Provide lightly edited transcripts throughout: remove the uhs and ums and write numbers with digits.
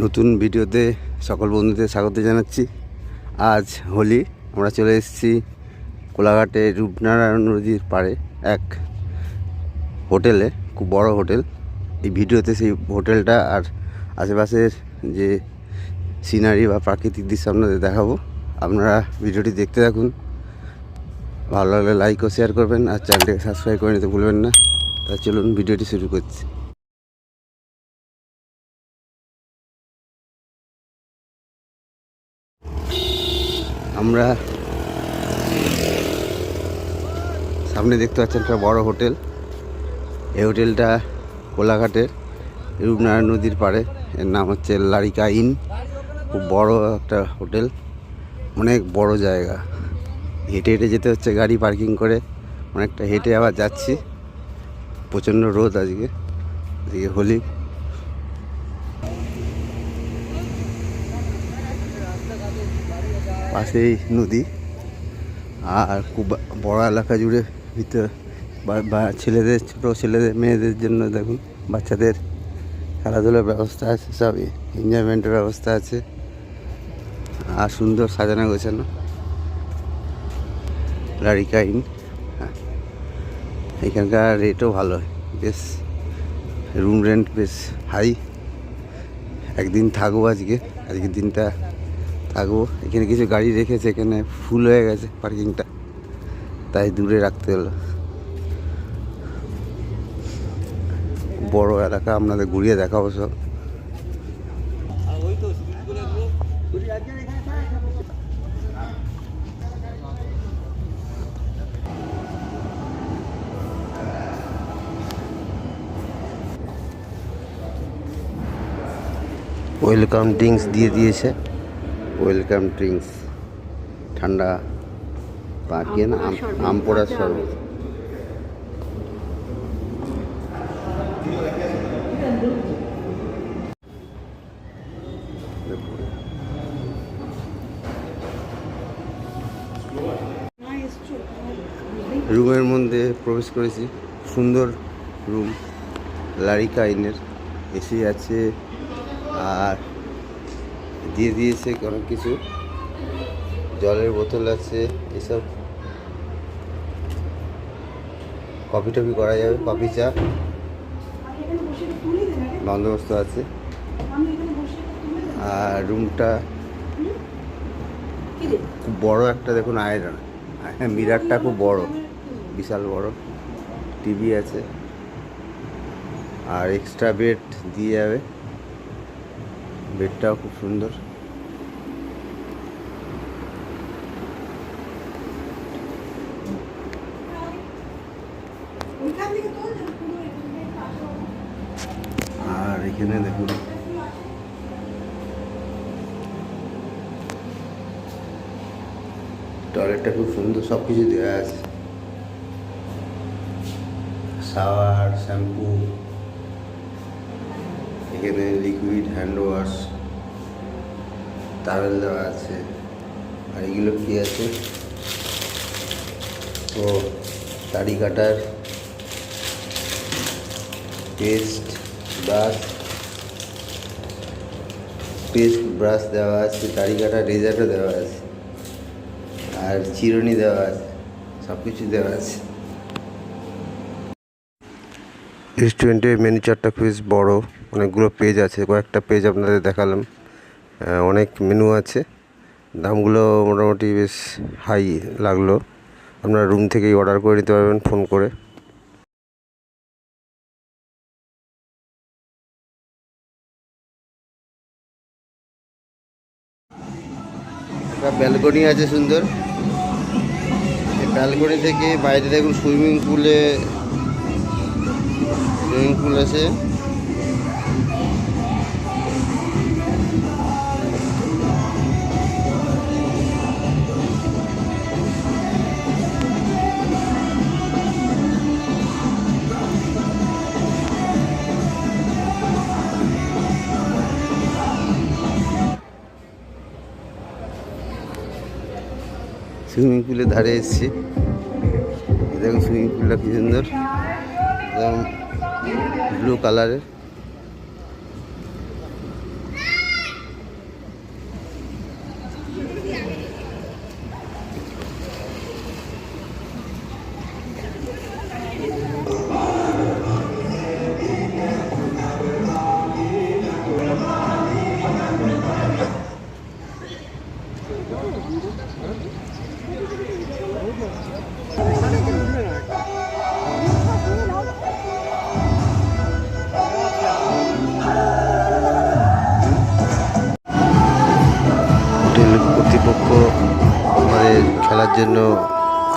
নতুন ভিডিওতে সকল বন্ধুদের স্বাগত জানাচ্ছি। আজ হোলি, আমরা চলে এসেছি কোলাঘাটে রূপনারায়ণ নদীর পাড়ে এক হোটেলে, খুব বড় হোটেল। এই ভিডিওতে সেই হোটেলটা আর আশেপাশের যে সিনারি বা প্রাকৃতিক দৃশ্য আপনাদের দেখাবো। আপনারা ভিডিওটি দেখতে থাকুন। ভালো লাগলে লাইক ও শেয়ার করবেন আর চ্যানেলটাকে সাবস্ক্রাইব করে নিতে ভুলবেন না। তা চলুন ভিডিওটি শুরু করছি। আমরা সামনে দেখতে পাচ্ছেন একটা বড় হোটেল। এই হোটেলটা কোলাঘাটের রূপনারায়ণ নদীর পাড়ে। এর নাম হচ্ছে লারিকা ইন। খুব বড় একটা হোটেল, অনেক বড় জায়গা। হেঁটে হেঁটে যেতে হচ্ছে, গাড়ি পার্কিং করে অনেকটা হেঁটে আবার যাচ্ছি। প্রচণ্ড রোদ আজকে হোলি। পাশেই নদী আর খুব বড় এলাকা জুড়ে ভিতরে বা ছেলেদের, ছোটো ছেলেদের, মেয়েদের জন্য দেখুন বাচ্চাদের খেলাধুলার ব্যবস্থা আছে, সব এনজয়মেন্টের ব্যবস্থা আছে আর সুন্দর সাজানো গোছানো লারিকা ইন। এখানকার রেটও ভালো, বেশ রুম রেন্ট বেশ হাই। একদিন থাকবো, আজকের দিনটা থাকবো। এখানে কিছু গাড়ি রেখেছে, এখানে ফুল হয়ে গেছে পার্কিংটা, তাই দূরে রাখতে হলো। বড় এলাকা, আপনাদের ঘুরিয়ে দেখাবো সব। ওয়েলকাম ড্রিঙ্কস দিয়ে দিয়েছে, ওয়েলকাম ড্রিঙ্কস, ঠান্ডা পাকিয়ে না আম পোড়ার শরবত। রুমের মধ্যে প্রবেশ করেছি, সুন্দর রুম, লারিকা ইনের। এসি আছে আর দিয়ে দিয়েছে অনেক কিছু, জলের বোতল আছে, এসব কফি টফি করা যাবে, কফি চা বন্দোবস্ত আছে। আর রুমটা খুব বড় একটা, দেখুন আয়রন, মিরারটা খুব বড়, বিশাল বড়। টিভি আছে আর এক্সট্রা বেড দিয়ে যাবে, বেডটাও খুব সুন্দর। আর এখানে দেখুন টয়লেটটা খুব সুন্দর, সব কিছু দেওয়া আছে, শাওয়ার, শ্যাম্পু, এখানে লিকুইড হ্যান্ড ওয়াশ, টাওয়েল দেওয়া আছে। আর এগুলো কি আছে, তো দাড়ি কাটার পেস্ট ব্রাশ দেওয়া আছে, দাড়ি কাটার রেজারও দেওয়া আছে, আর চিরুনি দেওয়া আছে, সব কিছু দেওয়া আছে। রেস্টুরেন্টের মেনু চার্টটা বেশ বড়, অনেকগুলো পেজ আছে, কয়েকটা পেজ আপনাদের দেখালাম। অনেক মেনু আছে, দামগুলো মোটামুটি বেশ হাই লাগলো। আপনারা রুম থেকেই অর্ডার করে নিতে পারবেন ফোন করে। একটা ব্যালকনি আছে সুন্দর, এই ব্যালকনি থেকে বাইরে দেখুন সুইমিং পুল আছে। সুইমিং পুলের ধারে এসেছি, দেখুন সুইমিং পুলটা কি সুন্দর, একদম ব্লু কালারের। খেলার জন্য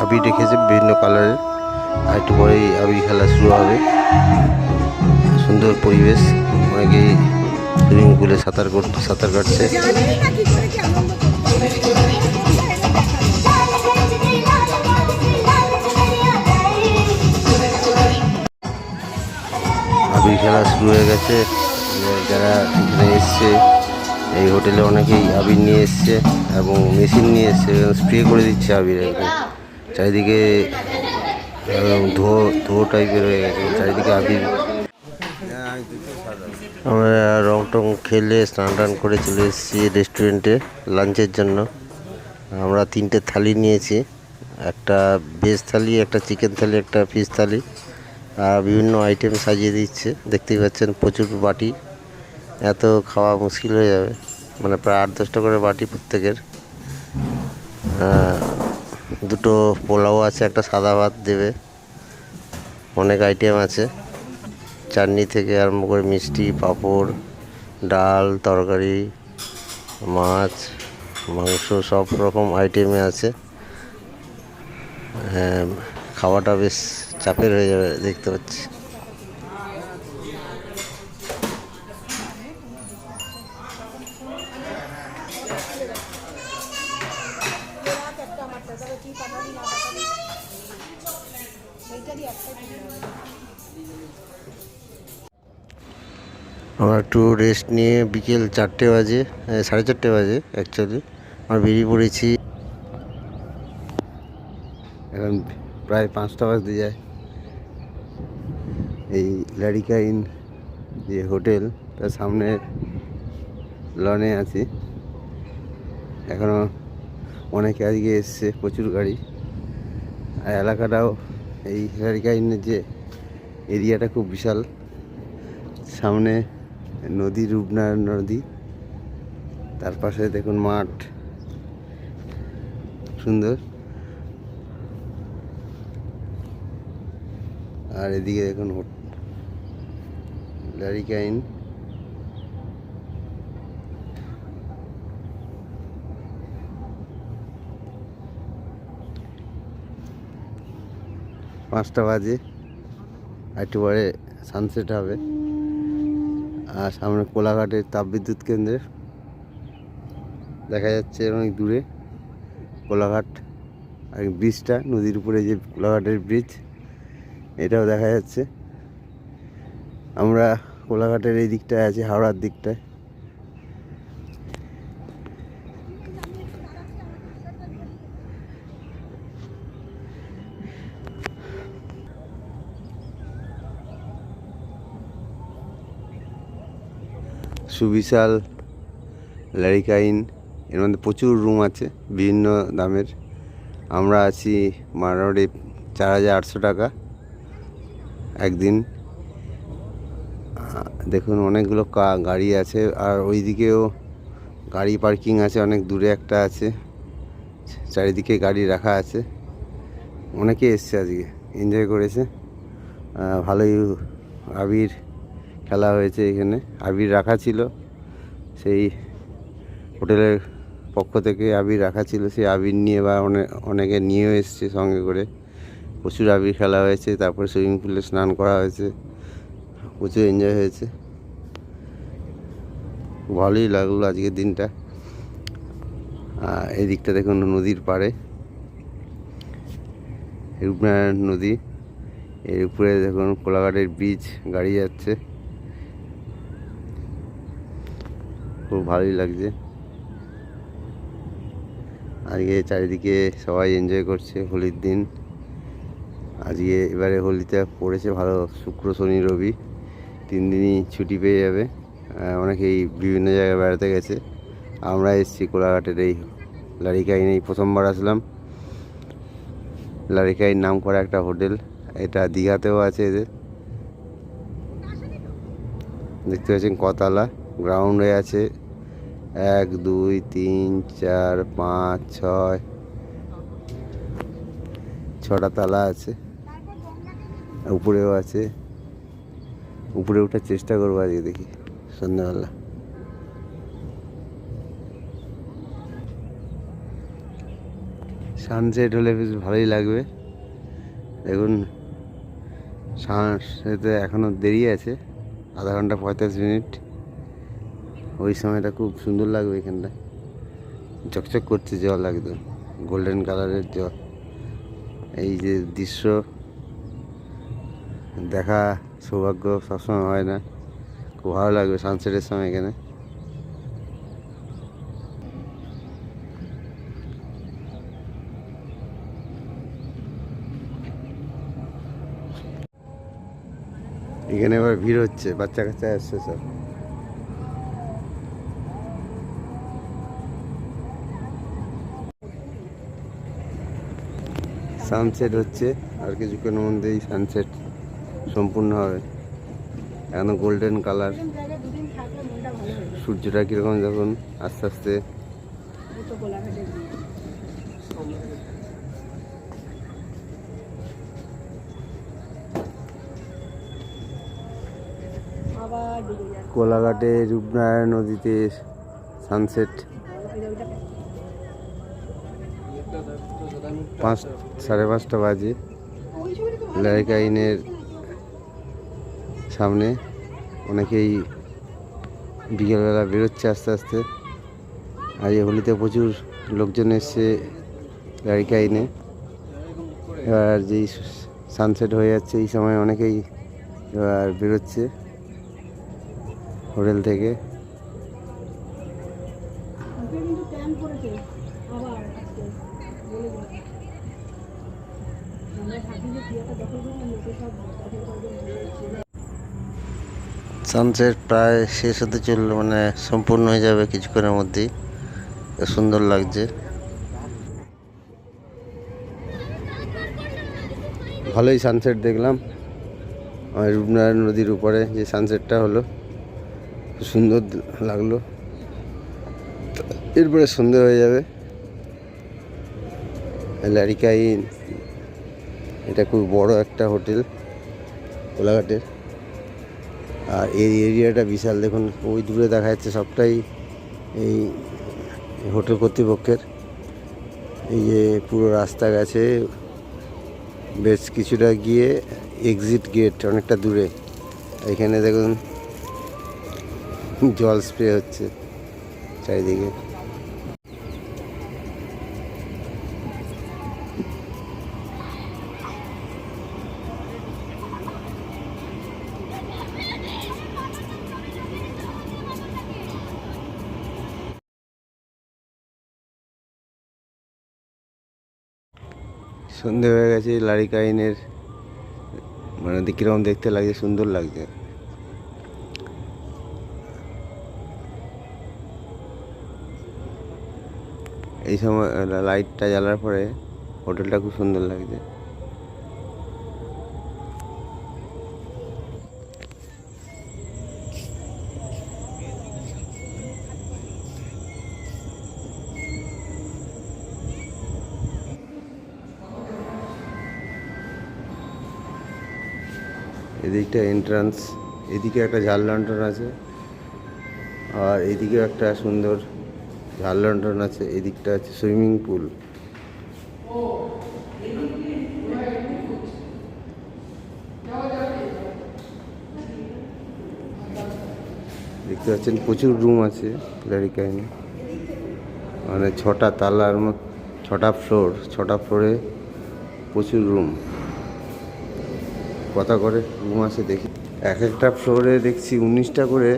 আবির রেখেছে বিভিন্ন কালারের। আর একটু পরেই আবির খেলা শুরু হবে। সুন্দর পরিবেশ, অনেকেই সুইমিং পুলে সাঁতার কাটছে। আবির খেলা শুরু হয়ে গেছে। যারা এখানে এসছে, এই হোটেলে অনেকেই আবির নিয়ে এসছে এবং মেশিন নিয়ে এসছে, স্প্রে করে দিচ্ছে আবির একদম চারিদিকে। ধোঁ টাইপের হয়ে গেছে চারিদিকে আবির। আমরা রং টং খেলে স্নান টান করে চলে এসেছি রেস্টুরেন্টে লাঞ্চের জন্য। আমরা 3টে থালি নিয়েছি, একটা ভেজ থালি, একটা চিকেন থালি, একটা ফিশ থালি। আর বিভিন্ন আইটেম সাজিয়ে দিচ্ছে, দেখতেই পাচ্ছেন প্রচুর বাটি। এত খাওয়া মুশকিল হয়ে যাবে, মানে প্রায় 8-10টা করে বাটি প্রত্যেকের। 2টো পোলাও আছে, একটা সাদা ভাত দেবে, অনেক আইটেম আছে। চাটনি থেকে আরম্ভ করে মিষ্টি, পাঁপড়, ডাল, তরকারি, মাছ, মাংস, সব রকম আইটেমে আছে। খাওয়াটা বেশ চাপের হয়ে যাবে দেখতে পাচ্ছি। আমরা একটু রেস্ট নিয়ে বিকেল 4টে বাজে, 4:30 বাজে অ্যাকচুয়ালি, আমরা বেরিয়ে পড়েছি। এখন প্রায় 5টা বাজতে যায়। এই লারিকা ইন যে হোটেল, তার সামনে লনে আছি। এখনও অনেকে আজকে এসছে, প্রচুর গাড়ি। আর এলাকাটাও, এই লারিকা ইনের যে এরিয়াটা খুব বিশাল। সামনে নদী, রূপনারায়ণ নদী, তার পাশে দেখুন মাঠ, সুন্দর। আর এদিকে দেখুন লারিকা ইন। পাঁচটা বাজে, একটু পরে সানসেট হবে। আর সামনে কোলাঘাটের তাপবিদ্যুৎ কেন্দ্রের দেখা যাচ্ছে অনেক দূরে কোলাঘাট। আর ব্রিজটা, নদীর উপরে যে কোলাঘাটের ব্রিজ, এটাও দেখা যাচ্ছে। আমরা কোলাঘাটের এই দিকটায় আছি, হাওড়ার দিকটায়। সুবিশাল লারিকা ইন, এর মধ্যে প্রচুর রুম আছে বিভিন্ন দামের। আমরা আছি মোটামুটি 4,800 টাকা একদিন। দেখুন অনেকগুলো গাড়ি আছে, আর ওইদিকেও গাড়ি পার্কিং আছে, অনেক দূরে একটা আছে। চারিদিকে গাড়ি রাখা আছে। অনেকে এসছে আজকে, এনজয় করেছে। ভালোই আবির খেলা হয়েছে এখানে। আবির রাখা ছিল, সেই হোটেলের পক্ষ থেকে আবির রাখা ছিল। সেই আবির নিয়ে বা অনেকে নিয়েও এসছে সঙ্গে করে। প্রচুর আবির খেলা হয়েছে, তারপরে সুইমিং পুলে স্নান করা হয়েছে, প্রচুর এনজয় হয়েছে। ভালোই লাগলো আজকের দিনটা। এই দিকটা দেখুন নদীর পাড়ে রূপনারায়ণ নদী, এর উপরে দেখুন কোলাঘাটের ব্রিজ, গাড়ি যাচ্ছে, খুব ভালোই লাগছে। আজকে চারিদিকে সবাই এনজয় করছে হোলির দিন। আজকে এবারে হোলিতে পড়েছে ভালো, শুক্র, শনি, রবি 3 দিনই ছুটি পেয়ে যাবে। অনেকেই বিভিন্ন জায়গায় বেড়াতে গেছে। আমরা এসেছি কোলাঘাটের এই লারিকা ইন, এই প্রথমবার আসলাম। লারিকা ইন নাম করা একটা হোটেল, এটা দীঘাতেও আছে এদের। দেখতে পাচ্ছেন কতলা গ্রাউন্ড হয়ে আছে, 1, 2, 3, 4, 5, 6, 6টা তালা আছে। উপরেও আছে, উপরে ওঠার চেষ্টা করবো আজকে, দেখি সন্ধ্যাবেলা। সানসেট হলে বেশ ভালোই লাগবে। দেখুন সানসেটে এখনও দেরি আছে, আধা ঘন্টা 45 মিনিট। ওই সময়টা খুব সুন্দর লাগবে। এখানটা চকচক করছে জল, একদম গোল্ডেন কালারের জল। এই যে দৃশ্য দেখা সৌভাগ্য সবসময় হয় না, খুব ভালো লাগবে সানসেটের সময় এখানে। এখানে এবার ভিড় হচ্ছে, বাচ্চা কাচ্চা আসছে সব। সানসেট হচ্ছে, আর কিছুক্ষণের মধ্যেই সানসেট সম্পূর্ণ হবে। এখন গোল্ডেন কালার, সূর্যটা কীরকম যখন আস্তে আস্তে কোলাঘাটে রূপনারায়ণ নদীতে সানসেট 5:30 বাজে। লারিকাইনের সামনে অনেকেই বিকেলবেলা বেরোচ্ছে আস্তে আস্তে। আজ হোলিতে প্রচুর লোকজন এসছে লারিকাইনে। এবার যেই সানসেট হয়ে যাচ্ছে এই সময় অনেকেই এবার বেরোচ্ছে হোটেল থেকে। সানসেট প্রায় শেষ হতে চললো, মানে সম্পূর্ণ হয়ে যাবে কিছুক্ষণের মধ্যেই। সুন্দর লাগছে, ভালোই সানসেট দেখলাম। রূপনারায়ণ নদীর উপরে যে সানসেটটা হলো খুব সুন্দর লাগলো। এরপরে সন্ধে হয়ে যাবে। লারিকাইন এটা খুব বড় একটা হোটেল কোলাঘাটের, আর এই এরিয়াটা বিশাল। দেখুন ওই দূরে দেখা যাচ্ছে সবটাই এই হোটেল কর্তৃপক্ষের। এই যে পুরো রাস্তা গেছে বেশ কিছুটা গিয়ে এক্সিট গেট অনেকটা দূরে। এখানে দেখুন জল স্প্রে হচ্ছে চারিদিকে। সন্ধে হয়ে গেছে। লারিকাইনের মানে কীরকম দেখতে লাগছে, সুন্দর লাগছে। এই সময় লাইটটা জ্বালার পরে হোটেলটা খুব সুন্দর লাগছে। এদিকটা এন্ট্রান্স, এদিকে একটা ঝাল লন্ঠন আছে, আর এদিকে একটা সুন্দর ঝাল লন্ঠন আছে। এদিকটা আছে সুইমিং পুল। দেখতে পাচ্ছেন প্রচুর রুম আছে লারিকাইনে, মানে 6টা তালার মতো, 6টা ফ্লোর, 6টা ফ্লোরে প্রচুর রুম। কত করে রুম আছে দেখি, এক একটা ফ্লোরে দেখছি 19টা করে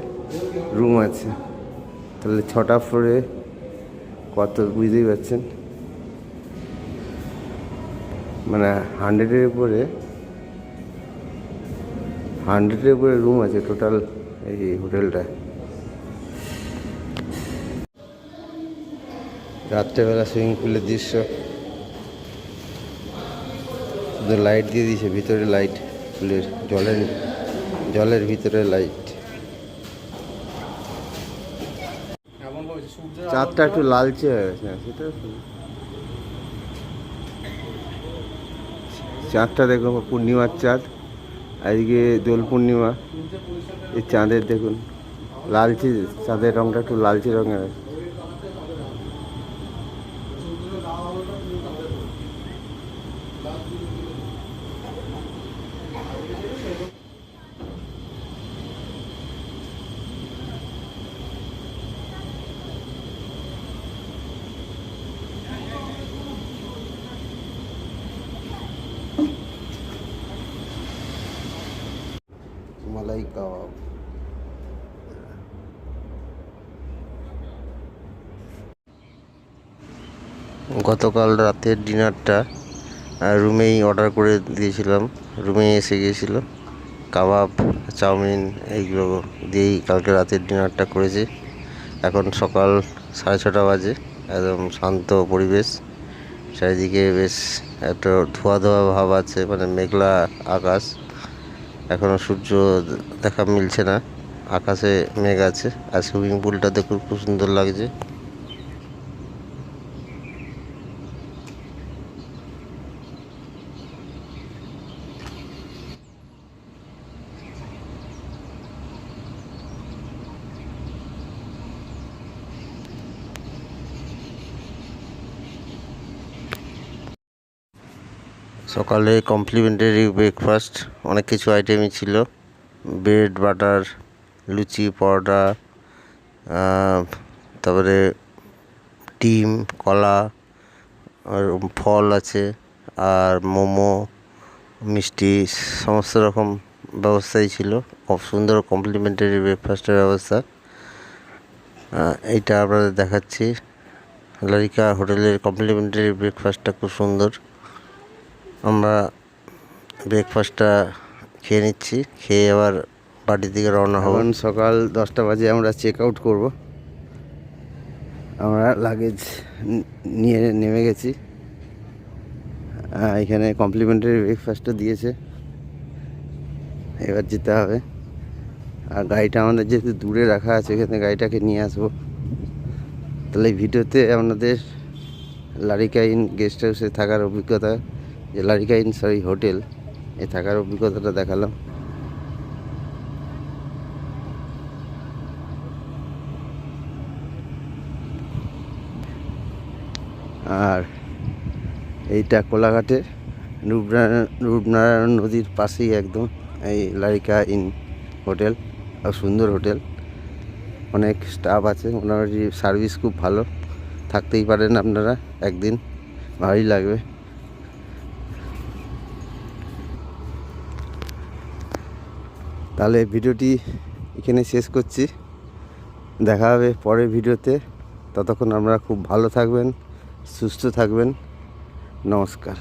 রুম আছে। তাহলে 6টা ফ্লোরে কত বুঝতেই পারছেন, মানে 100-এর উপরে রুম আছে টোটাল এই হোটেলটা। রাত্রেবেলা সুইমিং পুলের দৃশ্য, শুধু লাইট দিয়ে দিয়েছে ভিতরে, লাইট পুলের জলের ভিতরে লাইট। চাঁদটা একটু লালচে হয়ে গেছে, সেটা চাঁদটা দেখুন, পূর্ণিমার চাঁদ, আজকে দোল পূর্ণিমা। এই চাঁদের দেখুন লালচে, চাঁদের রঙটা একটু লালচে রঙের আছে। গতকাল রাতের ডিনারটা রুমেই অর্ডার করে দিয়েছিলাম, রুমেই এসে গিয়েছিল। কাবাব, চাউমিন এইগুলো দিয়েই কালকে রাতের ডিনারটা করেছি। এখন সকাল 6:30 বাজে, একদম শান্ত পরিবেশ, চারিদিকে বেশ একটা ধোয়া ধোয়া ভাব আছে, মানে মেঘলা আকাশ। এখনও সূর্য দেখা মিলছে না, আকাশে মেঘ আছে। আর সুইমিং পুলটা দেখুন খুব সুন্দর লাগছে। সকালে কমপ্লিমেন্টারি ব্রেকফাস্ট অনেক কিছু আইটেমই ছিল, ব্রেড, বাটার, লুচি, পরোটা, তারপরে ডিম, কলা, আর ফল আছে, আর মোমো, মিষ্টি, সমস্ত রকম ব্যবস্থাই ছিল। খুব সুন্দর কমপ্লিমেন্টারি ব্রেকফাস্টের ব্যবস্থা। এইটা আপনাদের দেখাচ্ছি, লারিকা হোটেলের কমপ্লিমেন্টারি ব্রেকফাস্টটা খুব সুন্দর। আমরা ব্রেকফাস্টটা খেয়ে নিচ্ছি, খেয়ে আবার বাড়ির দিকে রওনা হব। সকাল 10টা বাজে আমরা চেক আউট করবো। আমরা লাগেজ নিয়ে নেমে গেছি। এখানে কমপ্লিমেন্টারি ব্রেকফাস্টও দিয়েছে, এবার যেতে হবে। আর গাড়িটা আমাদের যেহেতু দূরে রাখা আছে, এখানে গাড়িটাকে নিয়ে আসবো। তাহলে এই ভিডিওতে আপনাদের লারিকা ইন গেস্ট হাউসে থাকার অভিজ্ঞতা, যে লারিকা ইন হোটেল এ থাকার অভিজ্ঞতাটা দেখালাম। আর এইটা কোলাঘাটে রূপনারায়ণ নদীর পাশেই একদম এই লারিকা ইন হোটেল। আর সুন্দর হোটেল, অনেক স্টাফ আছে, মোটামুটি সার্ভিস খুব ভালো। থাকতেই পারেন আপনারা একদিন, ভালোই লাগবে। তাহলে ভিডিওটি এখানে শেষ করছি, দেখা হবে পরের ভিডিওতে। ততক্ষণ আপনারা খুব ভালো থাকবেন, সুস্থ থাকবেন। নমস্কার।